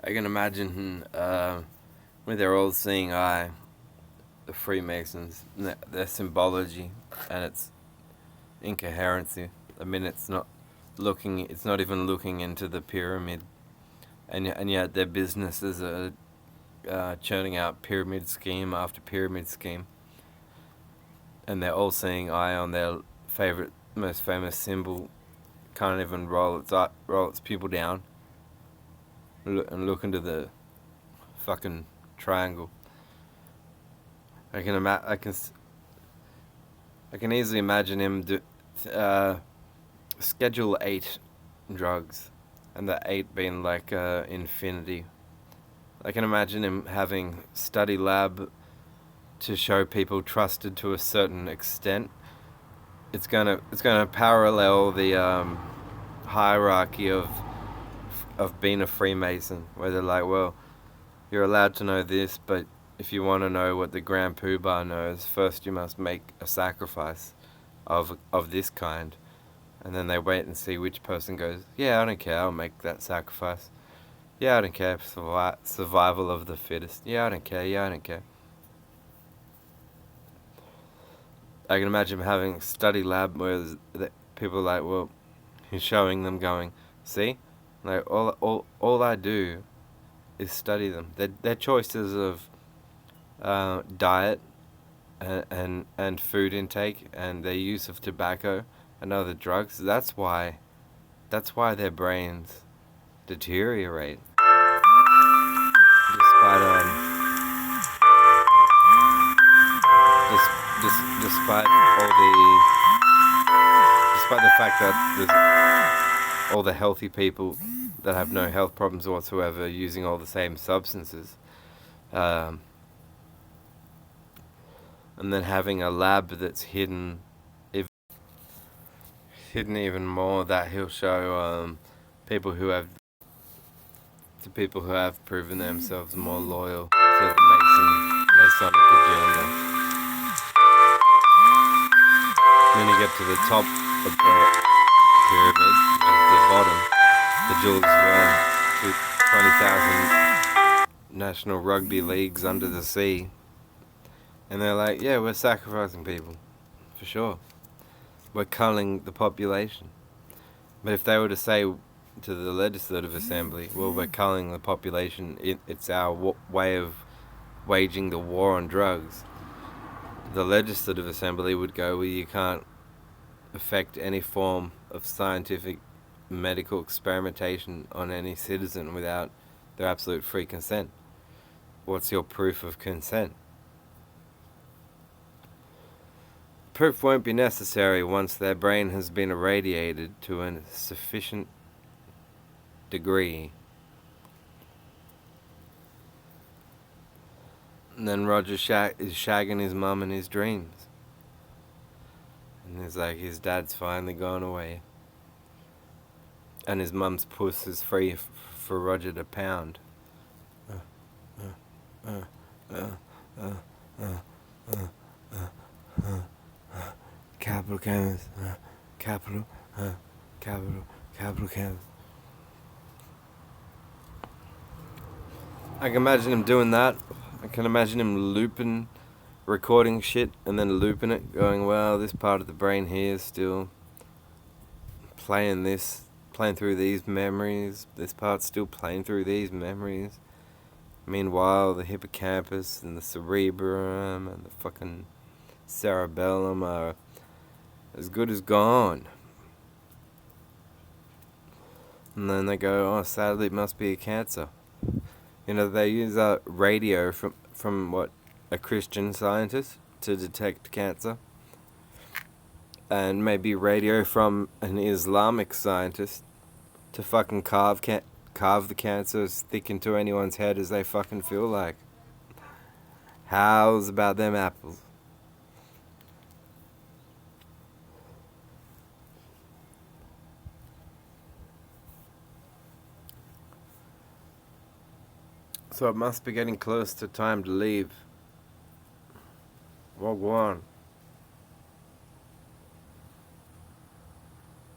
I can imagine when they're all seeing eye, the Freemasons, their symbology and its incoherency. I mean, it's not even looking into the pyramid, and yet their businesses are churning out pyramid scheme after pyramid scheme, and they're all seeing eye on their most famous symbol. Can't even roll its pupil down and look into the fucking triangle. I can easily imagine him schedule 8 drugs, and the 8 being like infinity. I can imagine him having study lab to show people trusted to a certain extent. It's gonna parallel the hierarchy of being a Freemason, where they're like, well, you're allowed to know this, but if you want to know what the Grand Poobah knows, first you must make a sacrifice of this kind. And then they wait and see which person goes, yeah, I don't care, I'll make that sacrifice. Yeah, I don't care, survival of the fittest. Yeah, I don't care. I can imagine having study lab where people are like, well, he's showing them going, see? Like, all I do is study them. Their choices of diet and food intake and their use of tobacco and other drugs, that's why their brains deteriorate. Despite the fact that there's all the healthy people that have no health problems whatsoever using all the same substances, and then having a lab that's hidden even more, that he'll show people who have proven themselves more loyal to the Masonic agenda. Then you get to the top of the pyramid, the bottom, the Jules Verne, 20,000 national rugby leagues under the sea. And they're like, yeah, we're sacrificing people, for sure. We're culling the population. But if they were to say to the Legislative Assembly, well, we're culling the population, it's our way of waging the war on drugs, the Legislative Assembly would go, well, you can't affect any form of scientific medical experimentation on any citizen without their absolute free consent. What's your proof of consent? Proof won't be necessary once their brain has been irradiated to a sufficient degree. And then Roger is shagging his mum in his dreams. And he's like, his dad's finally gone away. And his mum's puss is free for Roger to pound. Capital cannabis, capital cannabis. I can imagine him doing that. I can imagine him looping, recording shit, and then looping it, going, well, this part of the brain here is still playing through these memories. This part's still playing through these memories. Meanwhile, the hippocampus and the cerebrum and the fucking cerebellum are as good as gone. And then they go, oh, sadly, it must be a cancer. You know, they use radio from what, a Christian scientist to detect cancer. And maybe radio from an Islamic scientist to fucking carve the cancer as thick into anyone's head as they fucking feel like. How's about them apples? So it must be getting close to time to leave. Well, go on.